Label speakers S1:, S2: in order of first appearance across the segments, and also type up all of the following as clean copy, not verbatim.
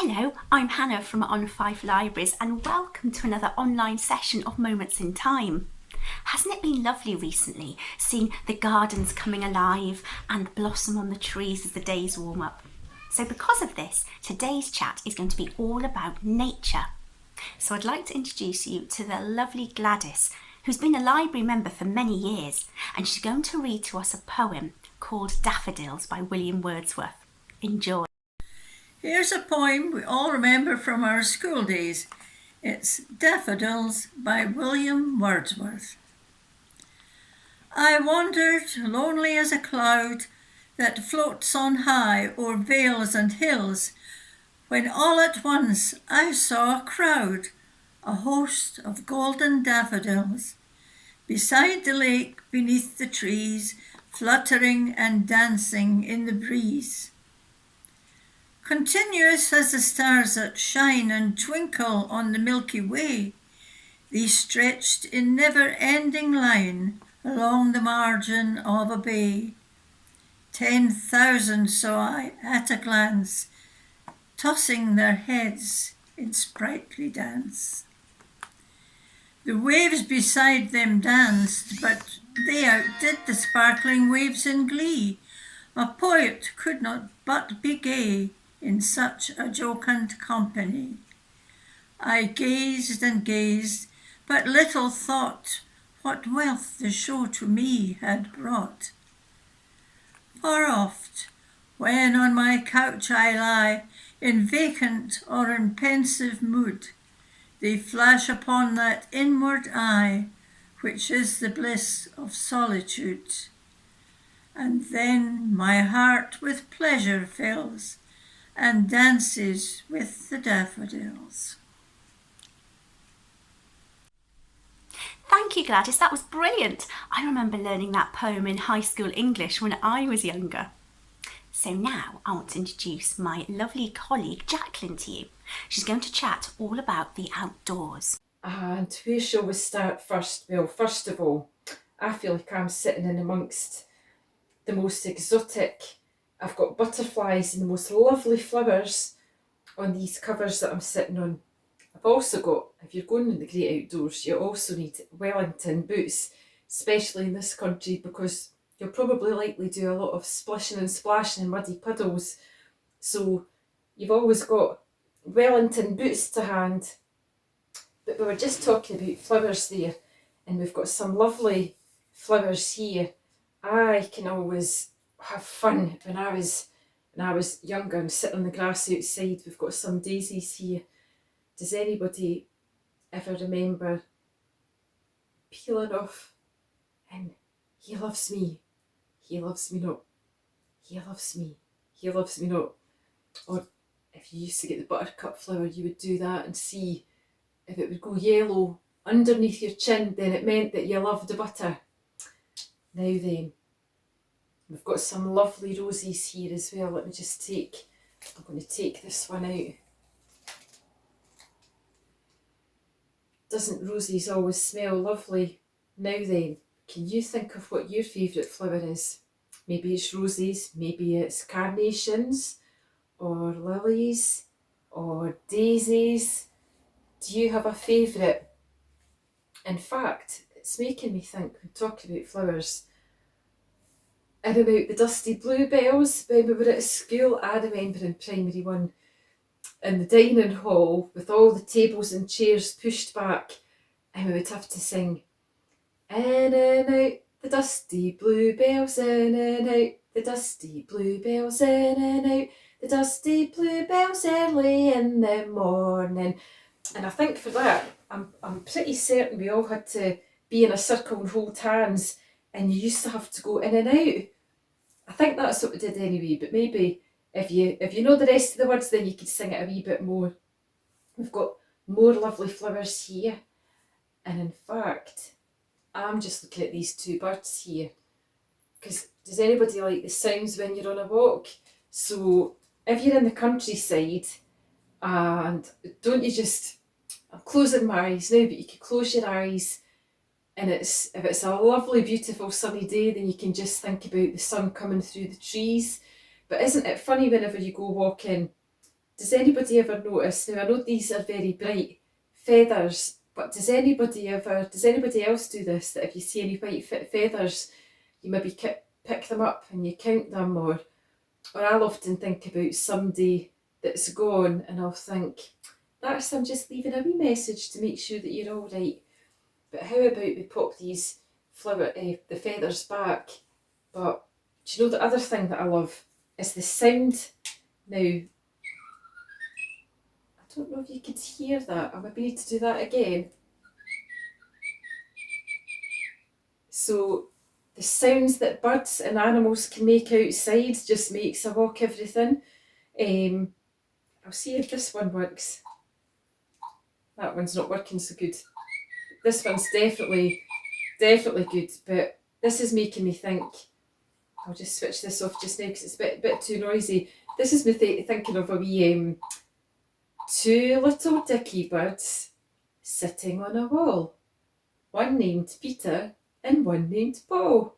S1: Hello, I'm Hannah from On 5 Libraries and welcome to another online session of Moments in Time. Hasn't it been lovely recently, seeing the gardens coming alive and blossom on the trees as the days warm up? So because of this, today's chat is going to be all about nature. So I'd like to introduce you to the lovely Gladys, who's been a library member for many years, and she's going to read to us a poem called Daffodils by William Wordsworth. Enjoy.
S2: Here's a poem we all remember from our school days. It's Daffodils by William Wordsworth. I wandered, lonely as a cloud that floats on high o'er vales and hills, when all at once I saw a crowd, a host of golden daffodils, beside the lake, beneath the trees, fluttering and dancing in the breeze. Continuous as the stars that shine and twinkle on the Milky Way, these stretched in never-ending line along the margin of a bay. 10,000 saw I at a glance, tossing their heads in sprightly dance. The waves beside them danced, but they outdid the sparkling waves in glee. A poet could not but be gay in such a jocund company. I gazed and gazed, but little thought what wealth the show to me had brought. For oft, when on my couch I lie, in vacant or in pensive mood, they flash upon that inward eye, which is the bliss of solitude. And then my heart with pleasure fills, and dances with the daffodils.
S1: Thank you, Gladys, that was brilliant. I remember learning that poem in high school English when I was younger. So now I want to introduce my lovely colleague Jacqueline to you. She's going to chat all about the outdoors.
S3: And where shall we start first? Well, first of all, I feel like I'm sitting in amongst the most exotic. I've got butterflies and the most lovely flowers on these covers that I'm sitting on. I've also got, if you're going in the great outdoors, you also need Wellington boots, especially in this country, because you'll probably likely do a lot of splishing and splashing in muddy puddles. So you've always got Wellington boots to hand. But we were just talking about flowers there, and we've got some lovely flowers here. I can always have fun when I was younger and sit on the grass outside. We've got some daisies here. Does anybody ever remember peeling off and he loves me not, he loves me, he loves me not? Or if you used to get the buttercup flower, you would do that and see if it would go yellow underneath your chin, then it meant that you loved the butter. Now then, we've got some lovely roses here as well. I'm going to take this one out. Doesn't roses always smell lovely? Now then, can you think of what your favourite flower is? Maybe it's roses, maybe it's carnations, or lilies, or daisies. Do you have a favourite? In fact, it's making me think, when talking about flowers, and about the dusty bluebells when we were at school. I remember in primary one, in the dining hall with all the tables and chairs pushed back, and we would have to sing, in and out the dusty bluebells, in and out the dusty bluebells, in and out the dusty bluebells early in the morning. And I think for that, I'm pretty certain we all had to be in a circle and hold hands, and you used to have to go in and out. I think that's what we did anyway, but maybe if you know the rest of the words, then you could sing it a wee bit more. We've got more lovely flowers here, and in fact, I'm just looking at these two birds here, because does anybody like the sounds when you're on a walk? So if you're in the countryside, and don't you just, I'm closing my eyes now, but you could close your eyes, and if it's a lovely, beautiful sunny day, then you can just think about the sun coming through the trees. But isn't it funny whenever you go walking does anybody ever notice, now I know these are very bright feathers, but does anybody else do this, that if you see any white feathers, you maybe pick them up and you count them, or I'll often think about somebody that's gone and I'll think, that's them just leaving a wee message to make sure that you're all right. But how about we pop these the feathers back? But do you know the other thing that I love is the sound. Now, I don't know if you could hear that. I maybe need to do that again. So the sounds that birds and animals can make outside just makes a walk everything. I'll see if this one works. That one's not working so good. This one's definitely good, but this is making me think. I'll just switch this off just now because it's a bit too noisy. This is me thinking of a wee two little dicky birds sitting on a wall. One named Peter and one named Paul.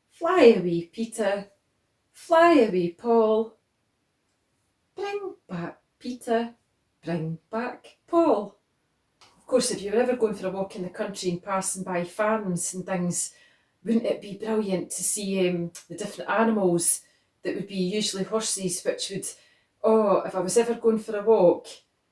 S3: Fly away, Peter. Fly away, Paul. Bring back Peter. Bring back Paul. Of course, if you were ever going for a walk in the country and passing by farms and things, wouldn't it be brilliant to see the different animals that would be usually horses, which would, if I was ever going for a walk,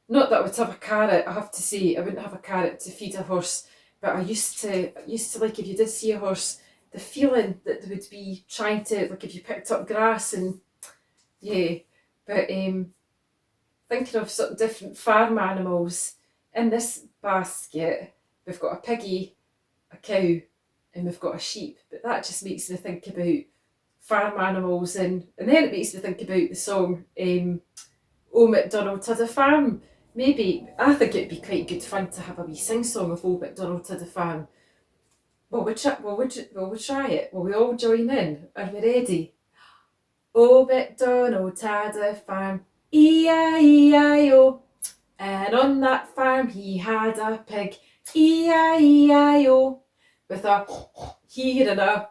S3: not that I would have a carrot, I have to say, I wouldn't have a carrot to feed a horse, but I used to like, if you did see a horse, the feeling that they would be trying to, like if you picked up grass and, yeah, but thinking of sort of different farm animals, in this basket, we've got a piggy, a cow, and we've got a sheep, but that just makes me think about farm animals, and then it makes me think about the song Old MacDonald had a farm. Maybe, I think it'd be quite good fun to have a wee sing-song of Old MacDonald had a farm. Will we try it? Will we all join in? Are we ready? Old MacDonald had a farm, E-I-E-I-O, and on that farm he had a pig, E-I-E-I-O, with a here and a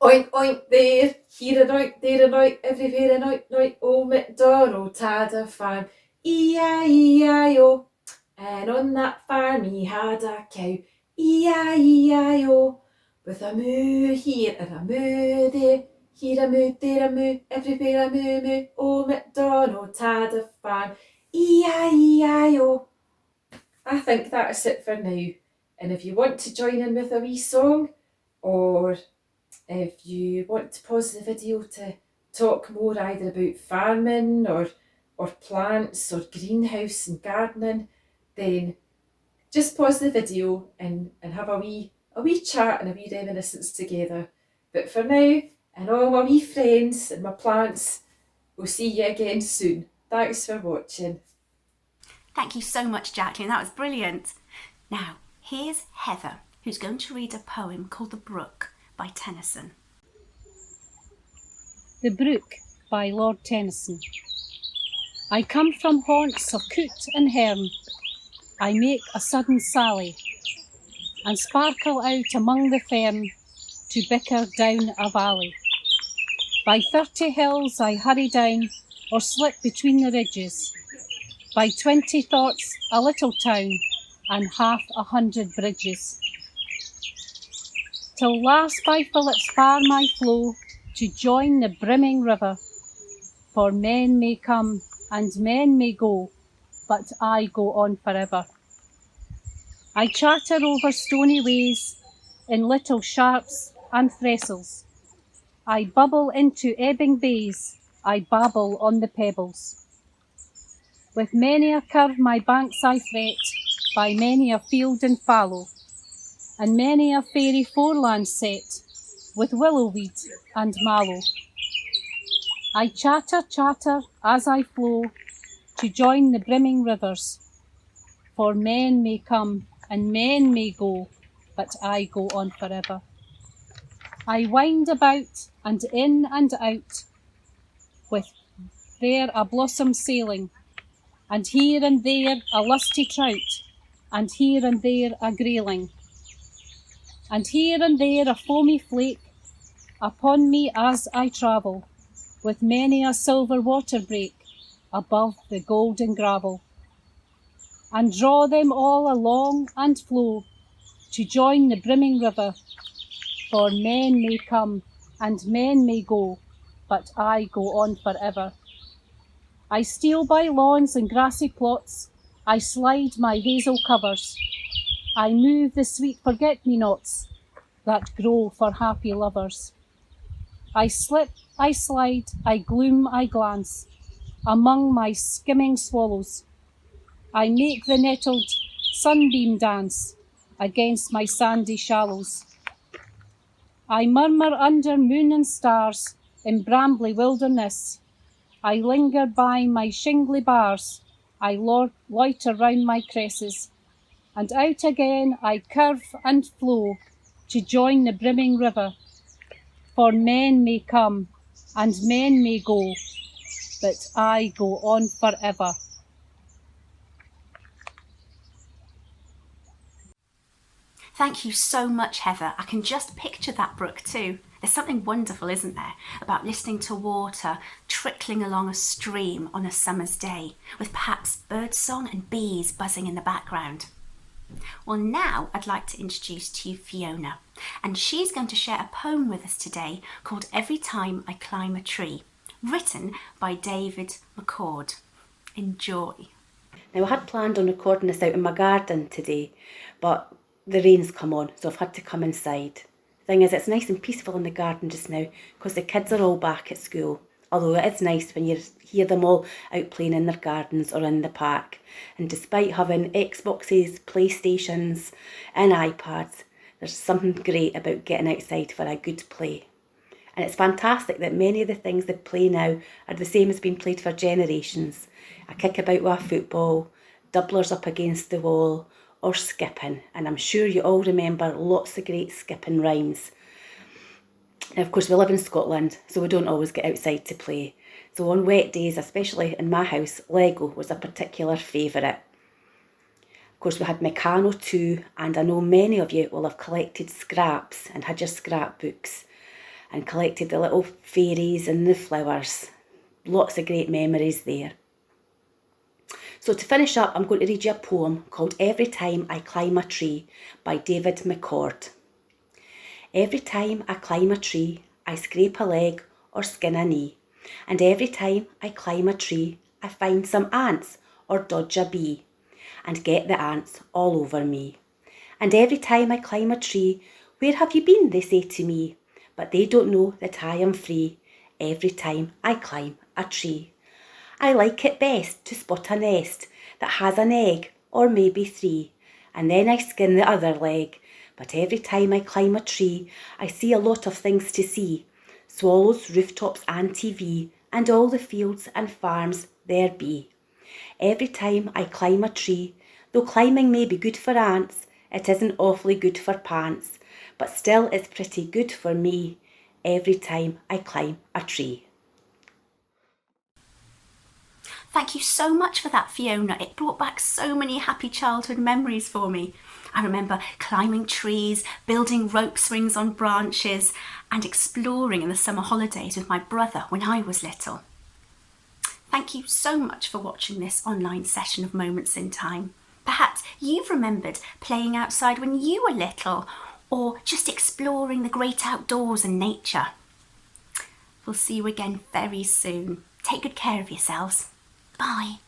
S3: oink oink there, here and oink, there and oink, everywhere and oink oink. Old MacDonald had a farm, E-I-E-I-O, and on that farm he had a cow, E-I-E-I-O, with a moo here and a moo there, here a moo, there a moo, everywhere a moo moo. Old MacDonald had a farm, E-I-E-I-O. I think that's it for now. And if you want to join in with a wee song, or if you want to pause the video to talk more either about farming or plants or greenhouse and gardening, then just pause the video and have a wee chat and a wee reminiscence together. But for now, and all my wee friends and my plants, we'll see you again soon. Thanks for watching.
S1: Thank you so much, Jacqueline. That was brilliant. Now, here's Heather, who's going to read a poem called The Brook by Tennyson.
S4: The Brook by Lord Tennyson. I come from haunts of coot and hern. I make a sudden sally, and sparkle out among the fern to bicker down a valley. By 30 hills I hurry down, or slip between the ridges. By 20 thoughts a little town, and 500 bridges. Till last by Philip's farm I flow, to join the brimming river. For men may come and men may go, but I go on forever. I chatter over stony ways, in little sharps and thistles. I bubble into ebbing bays, I babble on the pebbles. With many a curve my banks I fret, by many a field and fallow, and many a fairy foreland set, with willow weed and mallow. I chatter, chatter as I flow, to join the brimming rivers. For men may come and men may go, but I go on forever. I wind about and in and out, with there a blossom sailing, and here and there a lusty trout, and here and there a grayling, and here and there a foamy flake, upon me as I travel, with many a silver water break above the golden gravel, and draw them all along and flow to join the brimming river. For men may come and men may go, but I go on forever. I steal by lawns and grassy plots, I slide my hazel covers, I move the sweet forget-me-nots that grow for happy lovers. I slip, I slide, I gloom, I glance among my skimming swallows. I make the nettled sunbeam dance against my sandy shallows. I murmur under moon and stars in brambly wilderness. I linger by my shingly bars, I loiter round my cresses, and out again I curve and flow to join the brimming river. For men may come and men may go, but I go on forever.
S1: Thank you so much, Heather. I can just picture that brook too. There's something wonderful, isn't there, about listening to water trickling along a stream on a summer's day, with perhaps birdsong and bees buzzing in the background. Well, now I'd like to introduce to you Fiona, and she's going to share a poem with us today called Every Time I Climb a Tree, written by David McCord. Enjoy.
S5: Now, I had planned on recording this out in my garden today, but the rain's come on, so I've had to come inside. The thing is, it's nice and peaceful in the garden just now because the kids are all back at school. Although it is nice when you hear them all out playing in their gardens or in the park. And despite having Xboxes, PlayStations and iPads, there's something great about getting outside for a good play. And it's fantastic that many of the things they play now are the same as been played for generations. A kick about with a football, doublers up against the wall, or skipping. And I'm sure you all remember lots of great skipping rhymes. Now, of course, we live in Scotland, so we don't always get outside to play. So on wet days, especially in my house, Lego was a particular favourite. Of course, we had Meccano too, and I know many of you will have collected scraps and had your scrapbooks and collected the little fairies and the flowers. Lots of great memories there. So to finish up, I'm going to read you a poem called Every Time I Climb a Tree by David McCord. Every time I climb a tree, I scrape a leg or skin a knee. And every time I climb a tree, I find some ants or dodge a bee and get the ants all over me. And every time I climb a tree, where have you been, they say to me. But they don't know that I am free every time I climb a tree. I like it best to spot a nest that has an egg or maybe 3, and then I skin the other leg. But every time I climb a tree, I see a lot of things to see. Swallows, rooftops and TV, and all the fields and farms there be. Every time I climb a tree, though climbing may be good for ants, it isn't awfully good for pants, but still it's pretty good for me every time I climb a tree.
S1: Thank you so much for that, Fiona. It brought back so many happy childhood memories for me. I remember climbing trees, building rope swings on branches, and exploring in the summer holidays with my brother when I was little. Thank you so much for watching this online session of Moments in Time. Perhaps you've remembered playing outside when you were little, or just exploring the great outdoors and nature. We'll see you again very soon. Take good care of yourselves. Bye.